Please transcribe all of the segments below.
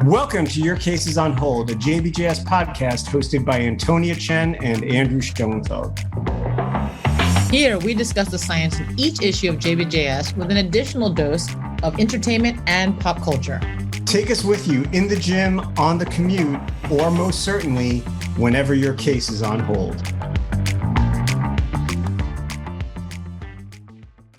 Welcome to Your Cases on Hold, a JBJS podcast hosted by Antonia and Andrew Schoenfeld. Here, we discuss the science of each issue of JBJS with an additional dose of entertainment and pop culture. Take us with you in the gym, on the commute, or most certainly, whenever your case is on hold.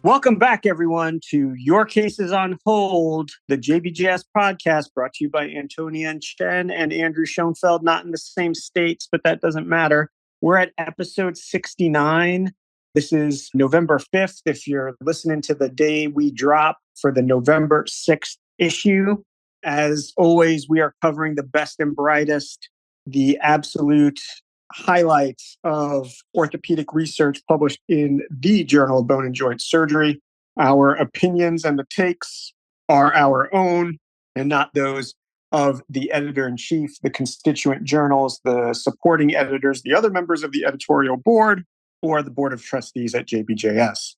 Welcome back, everyone, to Your Cases on Hold, the JBJS podcast brought to you by Antonia and Andrew Schoenfeld, not in the same states, but that doesn't matter. We're at episode 69. This is November 5th. If you're listening to the day we drop for the November 6th issue, as always, we are covering the best and brightest, the absolute highlights of orthopedic research published in the Journal of Bone and Joint Surgery. Our opinions and the takes are our own and not those of the editor-in-chief, the constituent journals, the supporting editors, the other members of the editorial board, or the board of trustees at JBJS.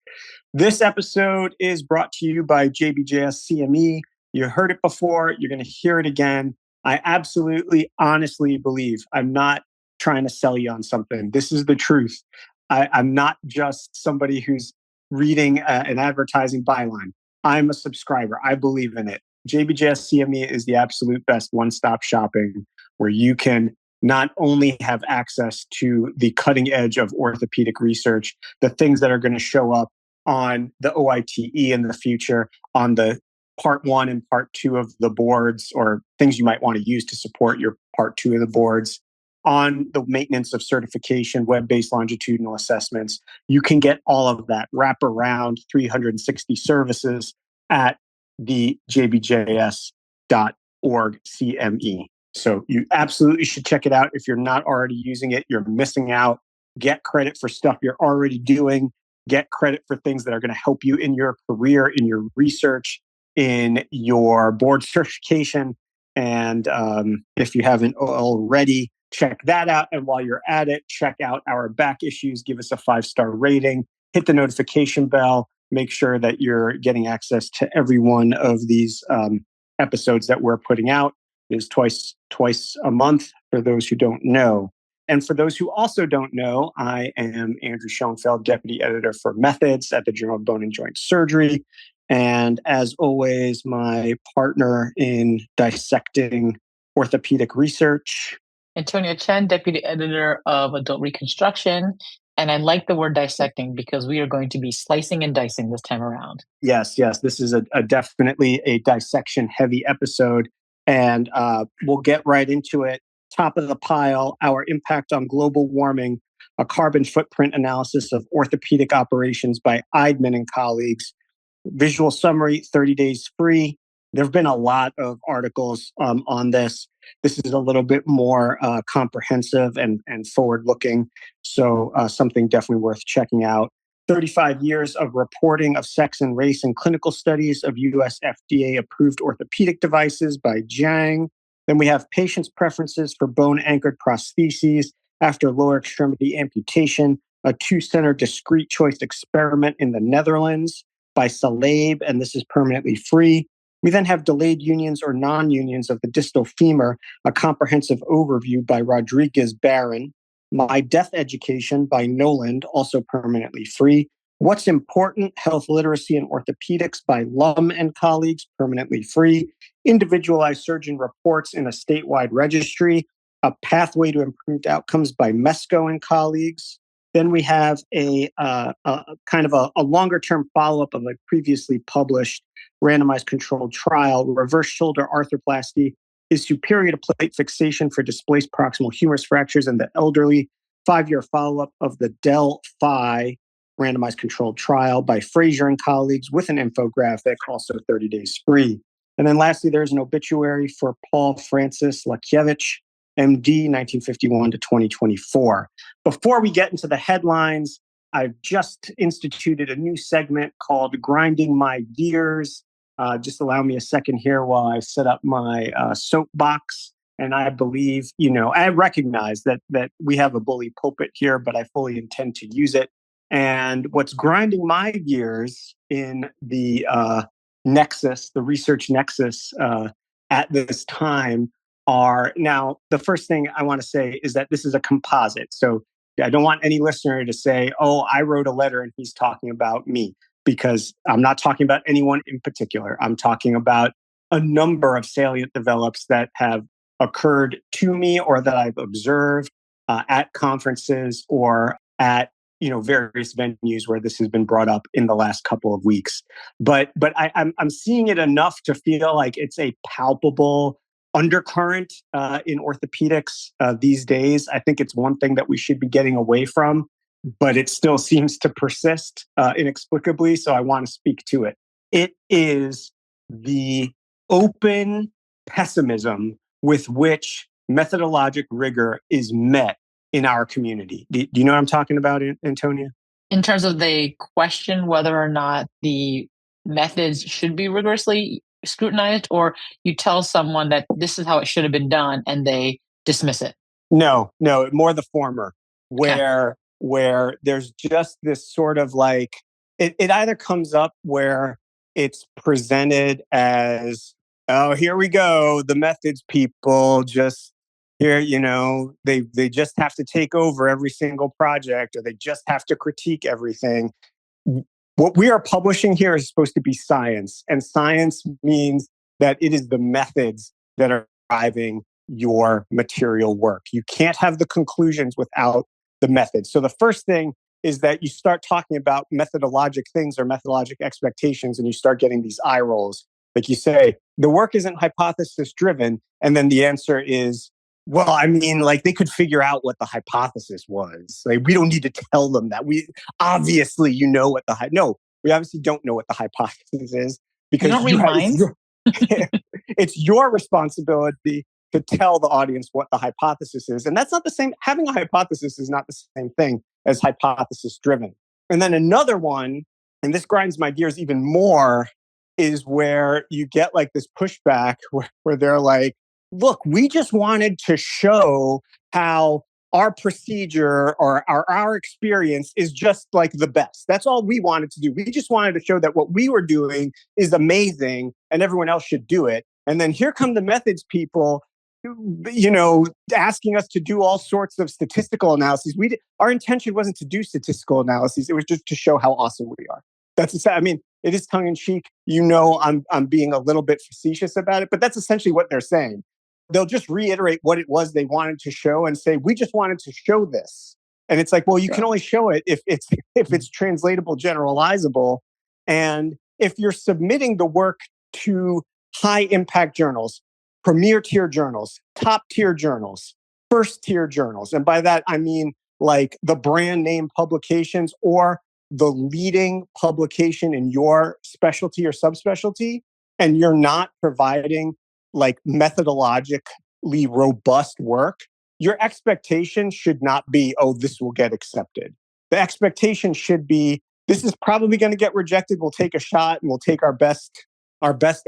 This episode is brought to you by JBJS CME. You heard it before. You're going to hear it again. I absolutely, honestly believe I'm not trying to sell you on something. This is the truth. I'm not just somebody who's reading an advertising byline. I'm a subscriber. I believe in it. JBJS CME is the absolute best one-stop shopping where you can not only have access to the cutting edge of orthopedic research, the things that are going to show up on the OITE in the future, on the part 1 and part 2 of the boards, or things you might want to use to support your part 2 of the boards, on the maintenance of certification, web-based longitudinal assessments. You can get all of that wraparound 360 services at the jbjs.org CME. So you absolutely should check it out. If you're not already using it, you're missing out. Get credit for stuff you're already doing. Get credit for things that are going to help you in your career, in your research, in your board certification. And if you haven't already, check that out. And while you're at it, check out our back issues. Give us a 5-star rating. Hit the notification bell. Make sure that you're getting access to every one of these episodes that we're putting out. It is twice a month for those who don't know. And for those who also don't know, I am Andrew Schoenfeld, Deputy Editor for Methods at the Journal of Bone and Joint Surgery. And as always, my partner in dissecting orthopedic research, Antonia Chen, Deputy Editor of Adult Reconstruction. And I like the word dissecting because we are going to be slicing and dicing this time around. Yes. This is a definitely a dissection-heavy episode. And we'll get right into it. Top of the pile, our impact on global warming, a carbon footprint analysis of orthopedic operations by Eidman and colleagues. Visual summary, 30 days free. There have been a lot of articles on this. This is a little bit more comprehensive and forward-looking, so something definitely worth checking out. 35 years of reporting of sex and race in clinical studies of U.S. FDA-approved orthopedic devices by Jiang. Then we have patients' preferences for bone-anchored prostheses after lower extremity amputation, a 2-center discrete choice experiment in the Netherlands by Saleb, and this is permanently free. We then have delayed unions or non-unions of the distal femur, a comprehensive overview by Rodriguez Barron. My Death Education by Noland, also permanently free. What's Important? Health Literacy and Orthopedics by Lum and colleagues, permanently free. Individualized Surgeon Reports in a Statewide Registry, a Pathway to Improved Outcomes by Mesco and colleagues. Then we have a kind of a longer-term follow-up of a previously published randomized controlled trial, reverse shoulder arthroplasty is superior to plate fixation for displaced proximal humerus fractures in the elderly. 5-year follow-up of the Del-Phi randomized controlled trial by Frazier and colleagues with an infographic, also 30 days free. And then lastly, there's an obituary for Paul Francis Lakievich, MD, 1951 to 2024. Before we get into the headlines, I've just instituted a new segment called Grinding My Gears. Just allow me a second here while I set up my soapbox. And I believe, I recognize that we have a bully pulpit here, but I fully intend to use it. And what's grinding my gears in the nexus, the research nexus at this time are now the first thing I want to say is that this is a composite. So I don't want any listener to say, oh, I wrote a letter and he's talking about me, because I'm not talking about anyone in particular. I'm talking about a number of salient develops that have occurred to me or that I've observed at conferences or at various venues where this has been brought up in the last couple of weeks. But I'm seeing it enough to feel like it's a palpable undercurrent in orthopedics these days. I think it's one thing that we should be getting away from, but it still seems to persist inexplicably. So I want to speak to it. It is the open pessimism with which methodologic rigor is met in our community. Do you know what I'm talking about, Antonia? In terms of they question whether or not the methods should be rigorously scrutinized, or you tell someone that this is how it should have been done and they dismiss it? No, more the former, Okay. where there's just this sort of like it either comes up where it's presented as, oh, here we go, the methods people just here, they just have to take over every single project, or they just have to critique everything. What we are publishing here is supposed to be science, and science means that it is the methods that are driving your material work. You can't have the conclusions without the methods. So the first thing is that you start talking about methodologic things or methodologic expectations, and you start getting these eye rolls. Like you say, the work isn't hypothesis driven. And then the answer is, well, I mean, like they could figure out what the hypothesis was. Like we don't need to tell them that. We obviously, what no, we obviously don't know what the hypothesis is, You because don't read minds. it's your responsibility to tell the audience what the hypothesis is. And that's not the same. Having a hypothesis is not the same thing as hypothesis driven. And then another one, and this grinds my gears even more, is where you get like this pushback where they're like, look, we just wanted to show how our procedure or our experience is just like the best. That's all we wanted to do. We just wanted to show that what we were doing is amazing and everyone else should do it. And then here come the methods people, asking us to do all sorts of statistical analyses. Our intention wasn't to do statistical analyses. It was just to show how awesome we are. It is tongue in cheek. I'm being a little bit facetious about it, but that's essentially what they're saying. They'll just reiterate what it was they wanted to show and say, we just wanted to show this. And it's like, well, you can only show it if it's translatable, generalizable. And if you're submitting the work to high impact journals, premier tier journals, top tier journals, first tier journals, and by that, I mean like the brand name publications or the leading publication in your specialty or subspecialty, and you're not providing like methodologically robust work, your expectation should not be, oh, this will get accepted. The expectation should be, this is probably going to get rejected. We'll take a shot and we'll take our best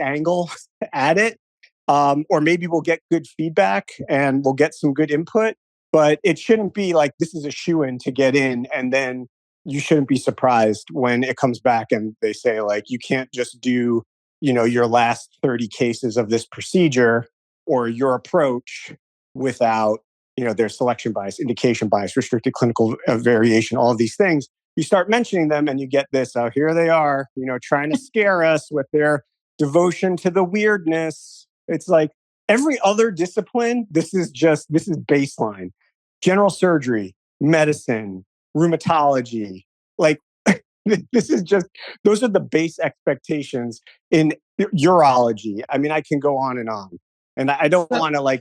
angle at it. Or maybe we'll get good feedback and we'll get some good input, but it shouldn't be like this is a shoo-in to get in, and then you shouldn't be surprised when it comes back and they say like, you can't just do your last 30 cases of this procedure or your approach without, their selection bias, indication bias, restricted clinical variation, all of these things. You start mentioning them and you get this, oh, here they are, trying to scare us with their devotion to the weirdness. It's like every other discipline, this is baseline. General surgery, medicine, rheumatology, like this is just, those are the base expectations in urology. I mean, I can go on. And I don't want to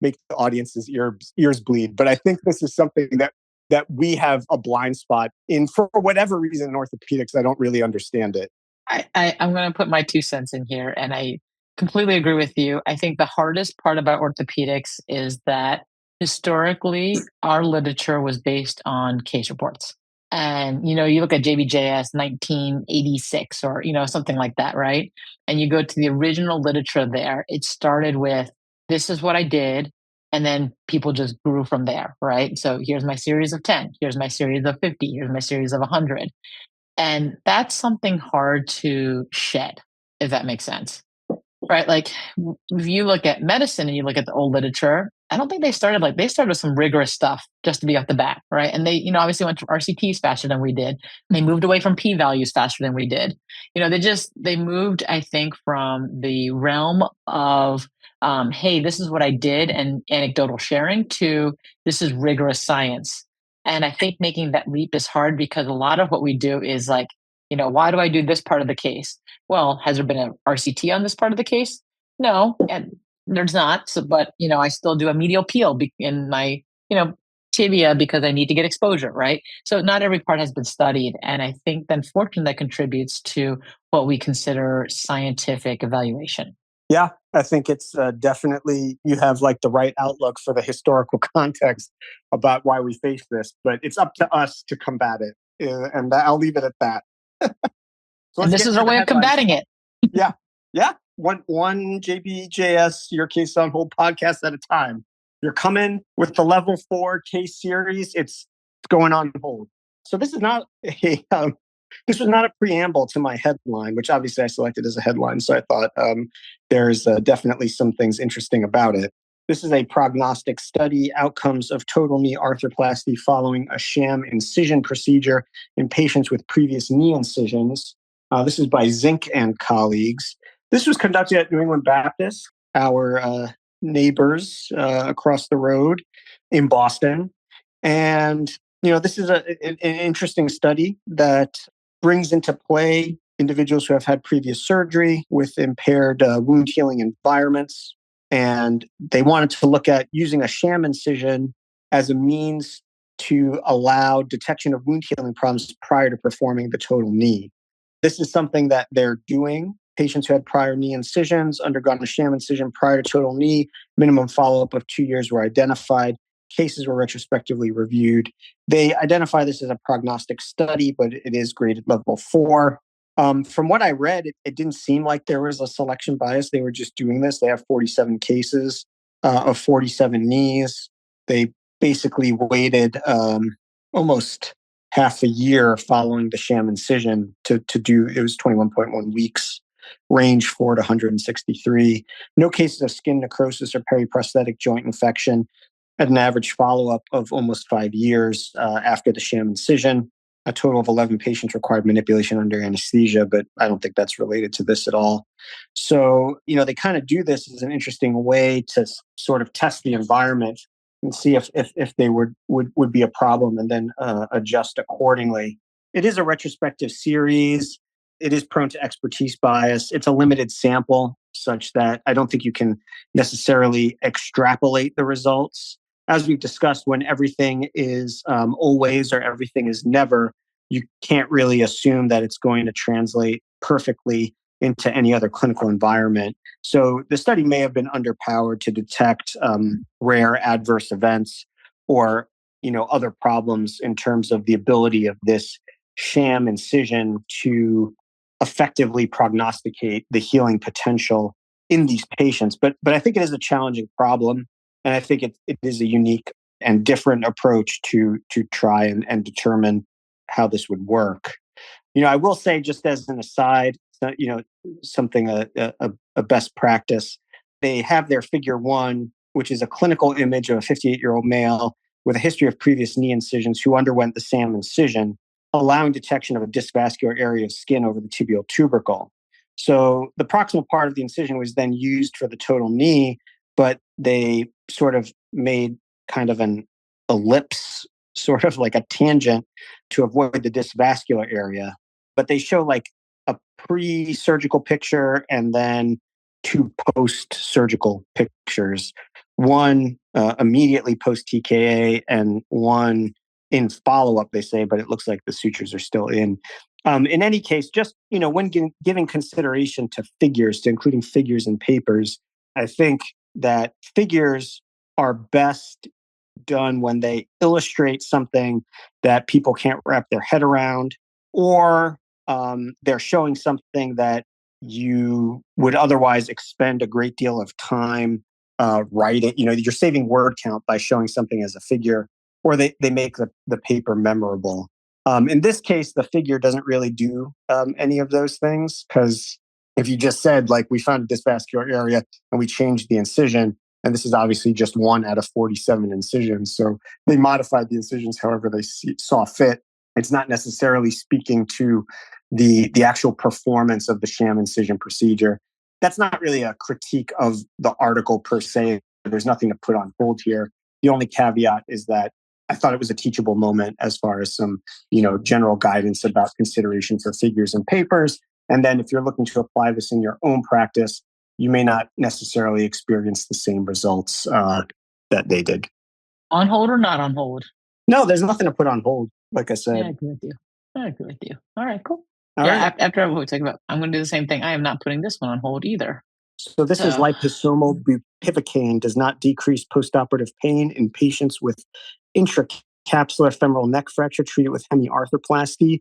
make the audience's ears bleed, but I think this is something that we have a blind spot in for whatever reason in orthopedics. I don't really understand it. I'm going to put my 2 cents in here, and I completely agree with you. I think the hardest part about orthopedics is that historically our literature was based on case reports. And you look at JBJS 1986 or something like that, right? And you go to the original literature there, it started with this is what I did, and then people just grew from there, right? So here's my series of 10, here's my series of 50, here's my series of 100. And that's something hard to shed, if that makes sense, right? Like if you look at medicine and you look at the old literature, I don't think they started with some rigorous stuff just to be off the bat, right? And they, obviously went to RCTs faster than we did. And they moved away from p values faster than we did. They moved, I think, from the realm of, hey, this is what I did and anecdotal sharing to this is rigorous science. And I think making that leap is hard because a lot of what we do is like, why do I do this part of the case? Well, has there been an RCT on this part of the case? No, and there's not. So, but I still do a medial peel in my tibia because I need to get exposure, right? So not every part has been studied, and I think unfortunately that contributes to what we consider scientific evaluation. Yeah, I think it's definitely you have like the right outlook for the historical context about why we face this, but it's up to us to combat it, and I'll leave it at that. So And let's this get is into our the way of headlines. combating it. Yeah, yeah. One JBJS Your Case on Hold podcast at a time. You're coming with the level 4 case series. It's going on hold. So this is not a this was not a preamble to my headline, which obviously I selected as a headline. So I thought there's definitely some things interesting about it. This is a prognostic study, outcomes of total knee arthroplasty following a sham incision procedure in patients with previous knee incisions. This is by Zink and colleagues. This was conducted at New England Baptist, our neighbors across the road in Boston. And, this is an interesting study that brings into play individuals who have had previous surgery with impaired wound healing environments. And they wanted to look at using a sham incision as a means to allow detection of wound healing problems prior to performing the total knee. This is something that they're doing. Patients who had prior knee incisions, undergone a sham incision prior to total knee, minimum follow-up of 2 years were identified. Cases were retrospectively reviewed. They identify this as a prognostic study, but it is graded level 4. From what I read, it didn't seem like there was a selection bias. They were just doing this. They have 47 cases of 47 knees. They basically waited almost half a year following the sham incision to do, it was 21.1 weeks, range 4 to 163. No cases of skin necrosis or periprosthetic joint infection at an average follow-up of almost 5 years after the sham incision. A total of 11 patients required manipulation under anesthesia, but I don't think that's related to this at all. So, they kind of do this as an interesting way to sort of test the environment and see if they would be a problem and then adjust accordingly. It is a retrospective series. It is prone to expertise bias. It's a limited sample such that I don't think you can necessarily extrapolate the results. As we've discussed, when everything is always or everything is never, you can't really assume that it's going to translate perfectly into any other clinical environment. So the study may have been underpowered to detect rare adverse events or other problems in terms of the ability of this sham incision to effectively prognosticate the healing potential in these patients. But I think it is a challenging problem. And I think it is a unique and different approach to try and determine how this would work. I will say, just as an aside, something a best practice. They have their figure 1, which is a clinical image of a 58-year-old male with a history of previous knee incisions who underwent the sham incision, allowing detection of a dysvascular area of skin over the tibial tubercle. So the proximal part of the incision was then used for the total knee, but they sort of made kind of an ellipse, sort of like a tangent to avoid the dysvascular area. But they show like a pre-surgical picture and then 2 post-surgical pictures. One immediately post TKA and one in follow-up, they say, but it looks like the sutures are still in. In any case, just when giving consideration to figures, to including figures in papers, I think that figures are best done when they illustrate something that people can't wrap their head around, or they're showing something that you would otherwise expend a great deal of time writing. You're saving word count by showing something as a figure, or they make the paper memorable. In this case, the figure doesn't really do any of those things because If you just said, like, we found this vascular area and we changed the incision, and this is obviously just one out of 47 incisions. So they modified the incisions however they saw fit. It's not necessarily speaking to the actual performance of the sham incision procedure. That's not really a critique of the article per se. There's nothing to put on hold here. The only caveat is that I thought it was a teachable moment as far as some, general guidance about consideration for figures and papers. And then if you're looking to apply this in your own practice, you may not necessarily experience the same results that they did. On hold or not on hold? No, there's nothing to put on hold, like I Yeah, said. I agree with you. I agree with you. All right, cool. All Yeah, right. after what we talk about, I'm going to do the same thing. I am not putting this one on hold either. So this is So, liposomal bupivacaine does not decrease postoperative pain in patients with intracapsular femoral neck fracture treated with hemiarthroplasty.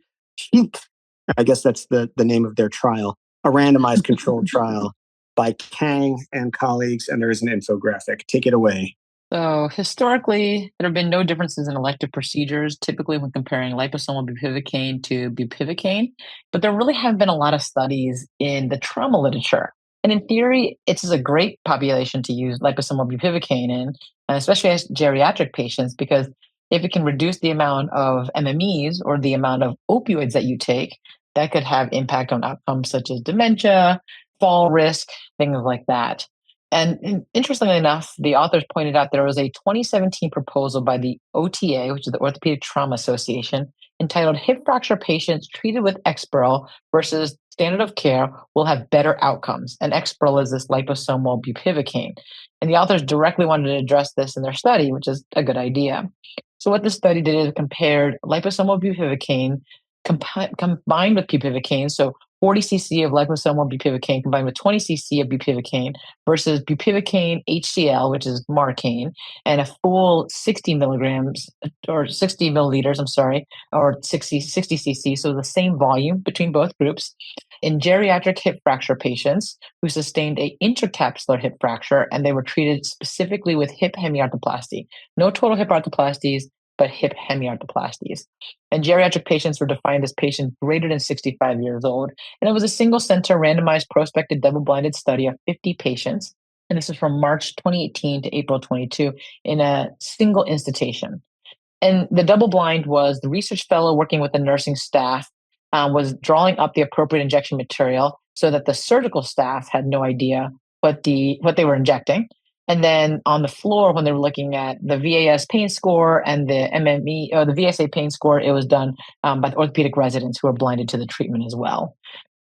I guess that's the name of their trial, a randomized controlled trial by Kang and colleagues, and there is an infographic. Take it away. So historically, there have been no differences in elective procedures, typically when comparing liposomal bupivacaine to bupivacaine, but there really haven't been a lot of studies in the trauma literature. And in theory, it's a great population to use liposomal bupivacaine in, and especially as geriatric patients, because if it can reduce the amount of MMEs or the amount of opioids that you take, that could have impact on outcomes such as dementia, fall risk, things like that. And interestingly enough, the authors pointed out there was a 2017 proposal by the OTA, which is the Orthopedic Trauma Association, entitled Hip Fracture Patients Treated with Exparel versus Standard of Care Will Have Better Outcomes. And Exparel is this liposomal bupivacaine. And the authors directly wanted to address this in their study, which is a good idea. So what the study did is it compared liposomal bupivacaine combined with bupivacaine, so 40 cc of liposomal bupivacaine combined with 20 cc of bupivacaine versus bupivacaine HCl, which is Marcaine, and a full 60 milligrams or 60 milliliters, I'm sorry, or 60 cc, so the same volume between both groups in geriatric hip fracture patients who sustained a intercapsular hip fracture, and they were treated specifically with hip hemiarthroplasty. No total hip arthroplasties, but hip hemiarthroplasties. And geriatric patients were defined as patients greater than 65 years old. And it was a single center randomized prospective double blinded study of 50 patients. And this is from March 2018 to April 22 in a single institution. And the double blind was the research fellow working with the nursing staff was drawing up the appropriate injection material so that the surgical staff had no idea what they were injecting. And then on the floor, when they were looking at the VAS pain score and the MME or the VSA pain score, it was done by the orthopedic residents who were blinded to the treatment as well.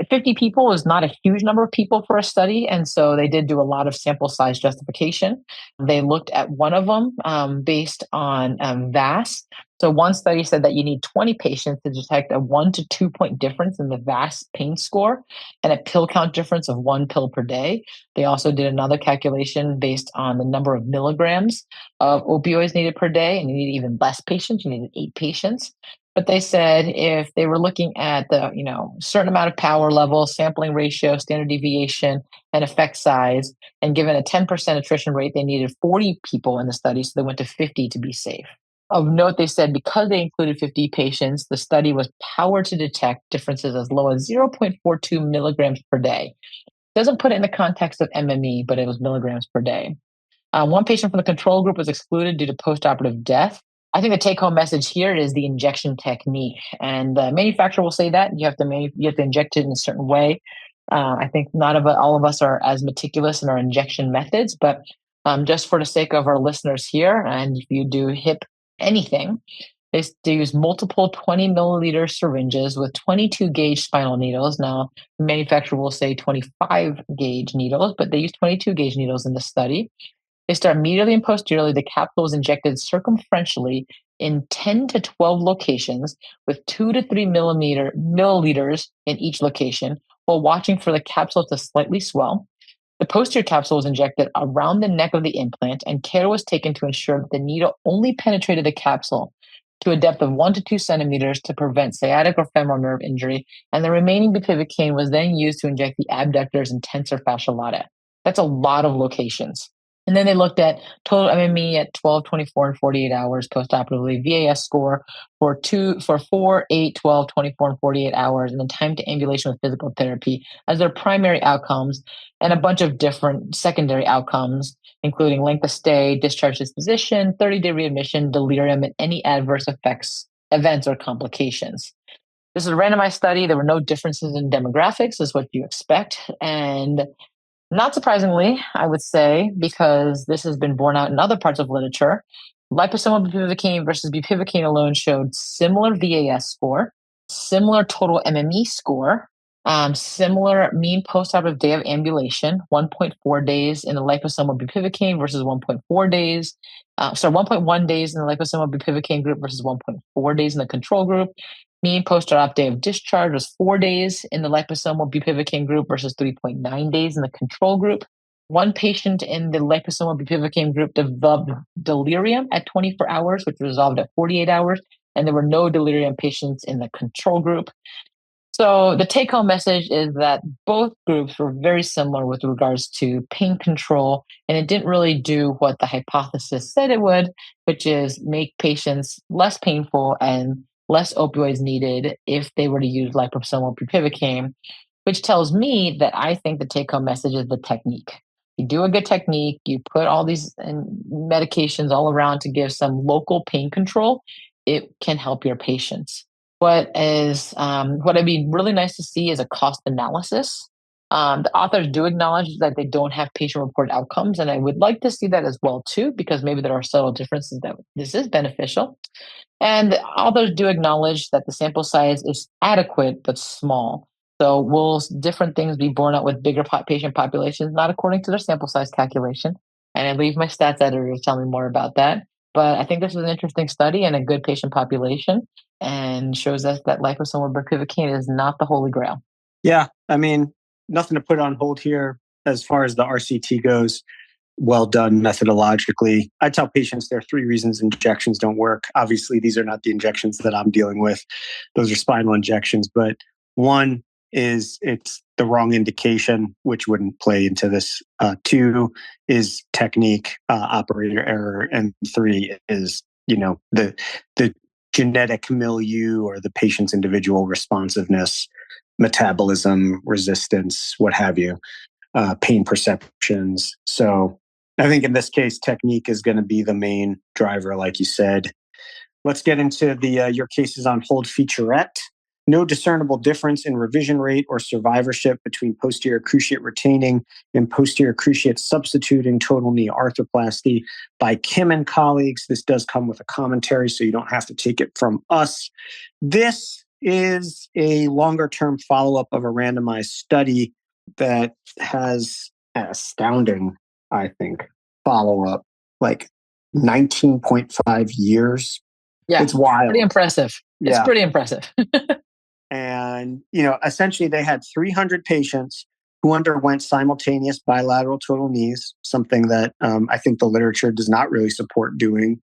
50 people is not a huge number of people for a study. And so they did do a lot of sample size justification. They looked at one of them based on VAS. So one study said that you need 20 patients to detect a 1 to 2 point difference in the VAS pain score and a pill count difference of 1 pill per day. They also did another calculation based on the number of milligrams of opioids needed per day, and you need even less patients. You needed 8 patients. But they said if they were looking at the, certain amount of power level, sampling ratio, standard deviation, and effect size, and given a 10% attrition rate, they needed 40 people in the study. So they went to 50 to be safe. Of note, they said because they included 50 patients, the study was powered to detect differences as low as 0.42 milligrams per day. Doesn't put it in the context of MME, but it was milligrams per day. One patient from the control group was excluded due to postoperative death. I think the take-home message here is the injection technique, and the manufacturer will say that you have to inject it in a certain way. I think not all of us are as meticulous in our injection methods, but just for the sake of our listeners here, and if you do hip anything, they use multiple 20 milliliter syringes with 22 gauge spinal needles. Now, the manufacturer will say 25 gauge needles, but they use 22 gauge needles in the study. They start medially and posteriorly. The capsule is injected circumferentially in 10 to 12 locations with 2 to 3 milliliters in each location while watching for the capsule to slightly swell. The posterior capsule was injected around the neck of the implant, and care was taken to ensure that the needle only penetrated the capsule to a depth of 1 to 2 centimeters to prevent sciatic or femoral nerve injury, and the remaining bupivacaine was then used to inject the abductors and tensor fascia lata. That's a lot of locations. And then they looked at total MME at 12, 24, and 48 hours postoperatively, VAS score for 4, 8, 12, 24, and 48 hours, and then time to ambulation with physical therapy as their primary outcomes, and a bunch of different secondary outcomes, including length of stay, discharge disposition, 30-day readmission, delirium, and any adverse events, or complications. This is a randomized study. There were no differences in demographics, is what you expect. And not surprisingly, I would say, because this has been borne out in other parts of literature, liposomal bupivacaine versus bupivacaine alone showed similar VAS score, similar total MME score, similar mean postoperative day of ambulation, 1.4 days in the liposomal bupivacaine versus 1.4 days. 1.1 days in the liposomal bupivacaine group versus 1.4 days in the control group. Mean post-op day of discharge was 4 days in the liposomal bupivacaine group versus 3.9 days in the control group. One patient in the liposomal bupivacaine group developed delirium at 24 hours, which resolved at 48 hours, and there were no delirium patients in the control group. So the take-home message is that both groups were very similar with regards to pain control, and it didn't really do what the hypothesis said it would, which is make patients less painful and less opioids needed if they were to use liposomal bupivacaine, which tells me that I think the take-home message is the technique. You do a good technique, you put all these medications all around to give some local pain control, it can help your patients. What I'd be really nice to see is a cost analysis. The authors do acknowledge that they don't have patient-reported outcomes, and I would like to see that as well too, because maybe there are subtle differences that this is beneficial. And the authors do acknowledge that the sample size is adequate but small. So will different things be borne out with bigger patient populations, not according to their sample size calculation? And I leave my stats editor to tell me more about that. But I think this is an interesting study and a good patient population, and shows us that liposomal bupivacaine is not the holy grail. Yeah, I mean, nothing to put on hold here as far as the RCT goes. Well done methodologically. I tell patients there are 3 reasons injections don't work. Obviously, these are not the injections that I'm dealing with. Those are spinal injections. But one is it's the wrong indication, which wouldn't play into this. 2 is technique, operator error. And 3 is, the genetic milieu or the patient's individual responsiveness, metabolism, resistance, what have you, pain perceptions. So I think in this case, technique is going to be the main driver, like you said. Let's get into the your cases on hold featurette. No discernible difference in revision rate or survivorship between posterior cruciate retaining and posterior cruciate substituting total knee arthroplasty by Kim and colleagues. This does come with a commentary, so you don't have to take it from us. This is a longer-term follow-up of a randomized study that has an astounding, I think, follow-up, like 19.5 years. Yeah, it's wild. Pretty impressive. It's pretty impressive. And, essentially they had 300 patients who underwent simultaneous bilateral total knees, something that I think the literature does not really support doing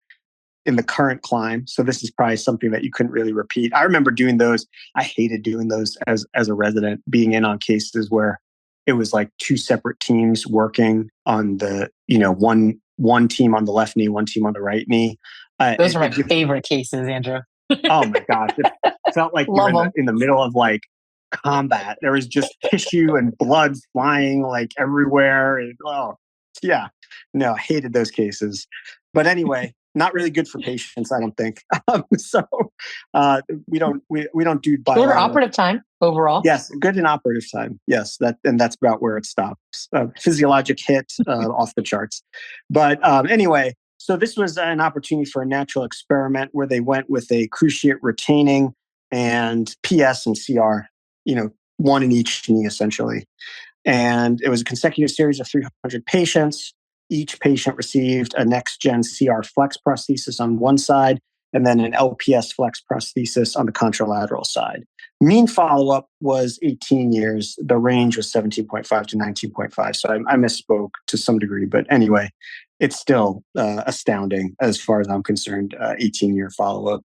in the current climb. So this is probably something that you couldn't really repeat. I remember doing those. I hated doing those as a resident, being in on cases where it was like 2 separate teams working on the, one team on the left knee, one team on the right knee. Those are my favorite cases, Andrew. Oh my gosh. It felt like you were in the middle of like combat. There was just tissue and blood flying like everywhere. And, I hated those cases. But anyway, not really good for patients, I don't think. We don't do bilateral. Shorter operative time overall. Yes, good in operative time. Yes, that's about where it stops. Physiologic hit off the charts. But anyway, so this was an opportunity for a natural experiment where they went with a cruciate retaining and PS and CR, one in each knee essentially. And it was a consecutive series of 300 patients. Each patient received a next-gen CR flex prosthesis on one side and then an LPS flex prosthesis on the contralateral side. Mean follow-up was 18 years. The range was 17.5 to 19.5. So I misspoke to some degree. But anyway, it's still astounding as far as I'm concerned, 18-year follow-up.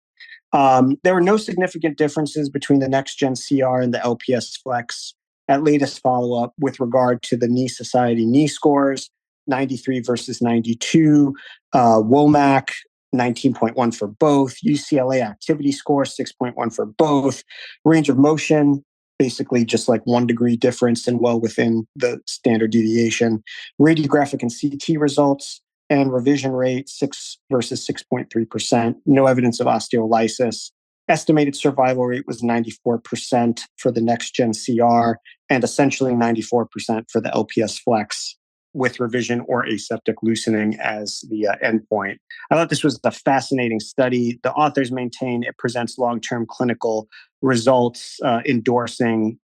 There were no significant differences between the next-gen CR and the LPS flex at latest follow-up with regard to the Knee Society knee scores. 93 versus 92. Womack, 19.1 for both. UCLA activity score, 6.1 for both. Range of motion, basically just like 1 degree difference and well within the standard deviation. Radiographic and CT results and revision rate, 6 versus 6.3%. No evidence of osteolysis. Estimated survival rate was 94% for the next gen CR and essentially 94% for the LPS flex with revision or aseptic loosening as the endpoint. I thought this was a fascinating study. The authors maintain it presents long-term clinical results endorsing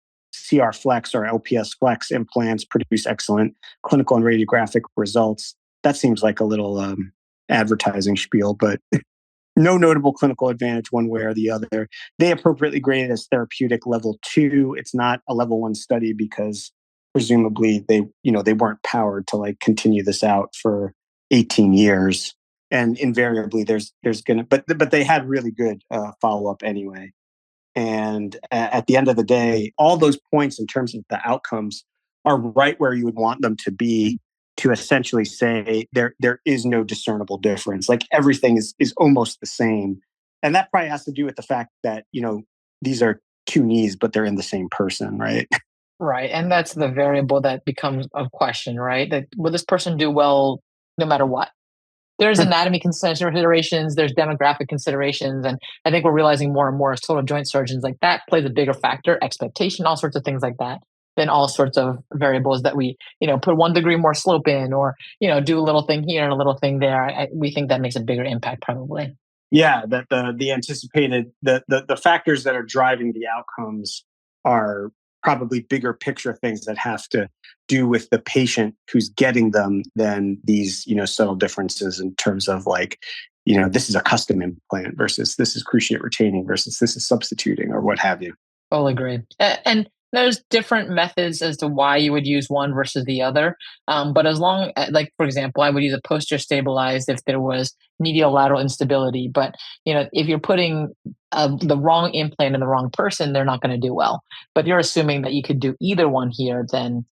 CR flex or LPS flex implants produce excellent clinical and radiographic results. That seems like a little advertising spiel, but no notable clinical advantage one way or the other. They appropriately graded as therapeutic level 2. It's not a level 1 study because presumably they weren't powered to like continue this out for 18 years. And invariably there's gonna, but they had really good follow-up anyway. And at the end of the day, all those points in terms of the outcomes are right where you would want them to be to essentially say there is no discernible difference. Like everything is almost the same. And that probably has to do with the fact that, these are two knees, but they're in the same person, right? Right. And that's the variable that becomes a question, right? That will this person do well no matter what? There's anatomy considerations, there's demographic considerations, and I think we're realizing more and more as total joint surgeons, like that plays a bigger factor, expectation, all sorts of things like that, than all sorts of variables that we, put 1 degree more slope in, or do a little thing here and a little thing there. We think that makes a bigger impact, probably. Yeah, that the anticipated the factors that are driving the outcomes are probably bigger picture things that have to do with the patient who's getting them than these subtle differences in terms of like this is a custom implant versus this is cruciate retaining versus this is substituting or what have you. Totally agree. And there's different methods as to why you would use one versus the other. But as long, like for example, I would use a posterior stabilized if there was medial lateral instability. But if you're putting the wrong implant in the wrong person, they're not going to do well. But you're assuming that you could do either one here, then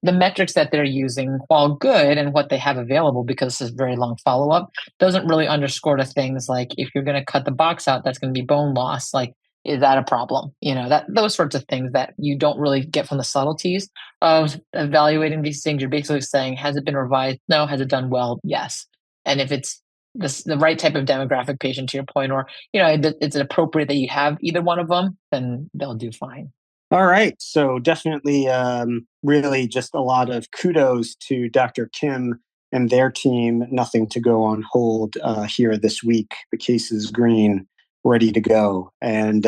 the metrics that they're using, while good and what they have available, because this is very long follow up, doesn't really underscore to things like if you're going to cut the box out, that's going to be bone loss. Like, is that a problem? That those sorts of things that you don't really get from the subtleties of evaluating these things. You're basically saying, has it been revised? No. Has it done well? Yes. And if it's the right type of demographic patient, to your point, or it's appropriate that you have either one of them, then they'll do fine. All right. So definitely, really just a lot of kudos to Dr. Kim and their team. Nothing to go on hold here this week. The case is green, ready to go. And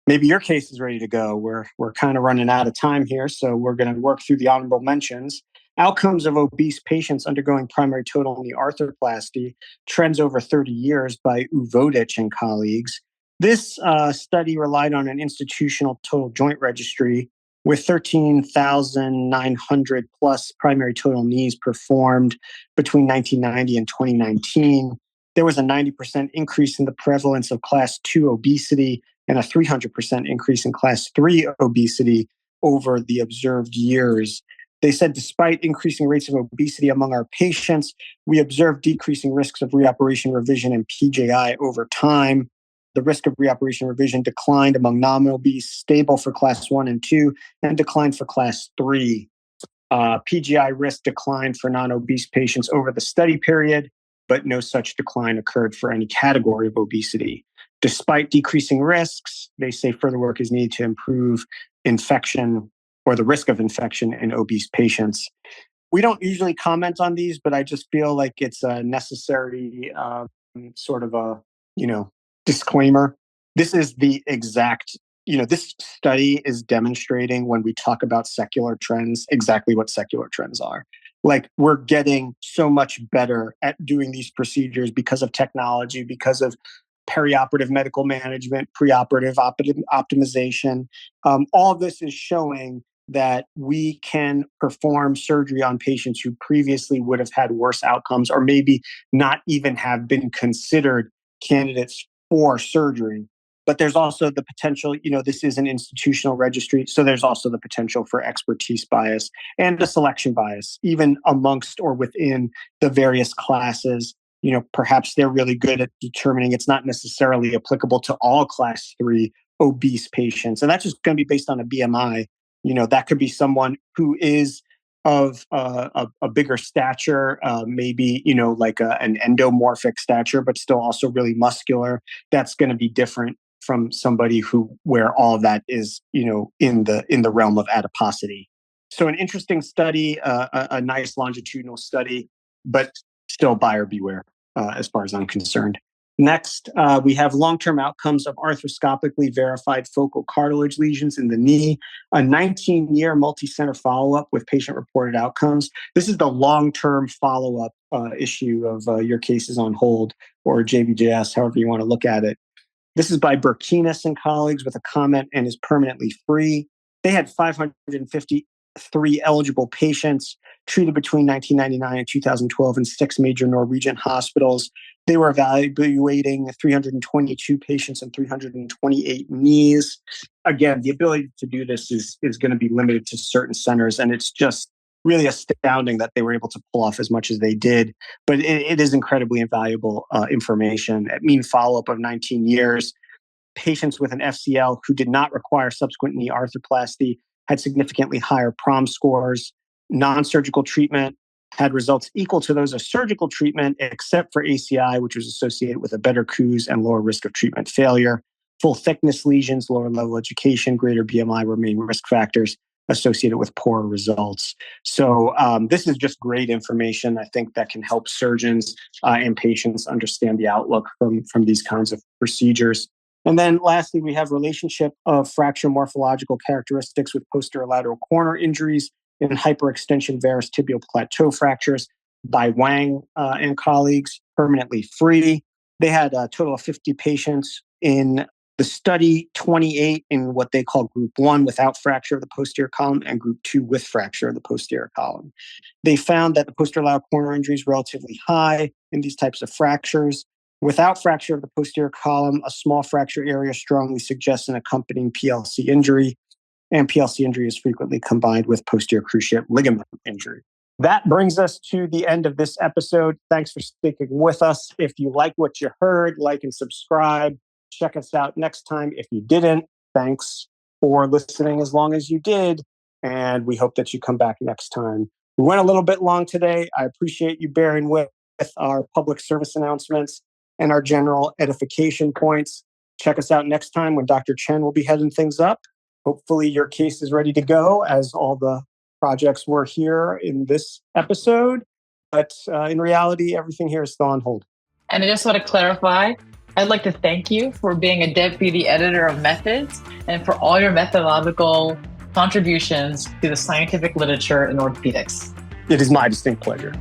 maybe your case is ready to go. We're kind of running out of time here, so we're going to work through the honorable mentions. Outcomes of obese patients undergoing primary total knee arthroplasty, trends over 30 years by Uvodich and colleagues. This study relied on an institutional total joint registry with 13,900 plus primary total knees performed between 1990 and 2019. There was a 90% increase in the prevalence of class 2 obesity and a 300% increase in class 3 obesity over the observed years. They said, despite increasing rates of obesity among our patients, we observed decreasing risks of reoperation revision and PJI over time. The risk of reoperation revision declined among non-obese, stable for class 1 and 2, and declined for class 3. PGI risk declined for non-obese patients over the study period, but no such decline occurred for any category of obesity. Despite decreasing risks, they say further work is needed to improve infection or the risk of infection in obese patients. We don't usually comment on these, but I just feel like it's a necessary sort of a, disclaimer. This is the exact, this study is demonstrating when we talk about secular trends, exactly what secular trends are. Like we're getting so much better at doing these procedures because of technology, because of perioperative medical management, preoperative optimization. All of this is showing that we can perform surgery on patients who previously would have had worse outcomes or maybe not even have been considered candidates for surgery. But there's also the potential, this is an institutional registry, so there's also the potential for expertise bias and a selection bias, even amongst or within the various classes. Perhaps they're really good at determining it's not necessarily applicable to all class 3 obese patients. And that's just going to be based on a BMI. That could be someone who is of a bigger stature, maybe, like an endomorphic stature, but still also really muscular. That's going to be different from somebody where all of that is, in the realm of adiposity. So an interesting study, a nice longitudinal study, but still buyer beware, as far as I'm concerned. Next, we have long-term outcomes of arthroscopically verified focal cartilage lesions in the knee, a 19-year multi-center follow-up with patient-reported outcomes. This is the long-term follow-up issue of your cases on hold, or JBJS, however you want to look at it. This is by Burkinas and colleagues with a comment and is permanently free. They had 553 eligible patients treated between 1999 and 2012 in 6 major Norwegian hospitals. They were evaluating 322 patients and 328 knees. Again, the ability to do this is going to be limited to certain centers, and it's just really astounding that they were able to pull off as much as they did. But it is incredibly invaluable information. At mean follow-up of 19 years, patients with an FCL who did not require subsequent knee arthroplasty had significantly higher PROM scores. Non-surgical treatment had results equal to those of surgical treatment, except for ACI, which was associated with a better KOOS and lower risk of treatment failure. Full thickness lesions, lower level education, greater BMI were main risk factors associated with poorer results. So this is just great information, I think, that can help surgeons and patients understand the outlook from these kinds of procedures. And then lastly, we have relationship of fracture morphological characteristics with posterior lateral corner injuries in hyperextension varus tibial plateau fractures by Wang and colleagues, permanently free. They had a total of 50 patients in the study, 28 in what they call group 1 without fracture of the posterior column and group 2 with fracture of the posterior column. They found that the posterior lateral corner injury is relatively high in these types of fractures. Without fracture of the posterior column, a small fracture area strongly suggests an accompanying PLC injury, and PLC injury is frequently combined with posterior cruciate ligament injury. That brings us to the end of this episode. Thanks for sticking with us. If you like what you heard, like and subscribe. Check us out next time. If you didn't, thanks for listening as long as you did. And we hope that you come back next time. We went a little bit long today. I appreciate you bearing with our public service announcements and our general edification points. Check us out next time when Dr. Chen will be heading things up. Hopefully your case is ready to go, as all the projects were here in this episode. But in reality, everything here is still on hold. And I just want to clarify, I'd like to thank you for being a deputy editor of Methods and for all your methodological contributions to the scientific literature in orthopedics. It is my distinct pleasure.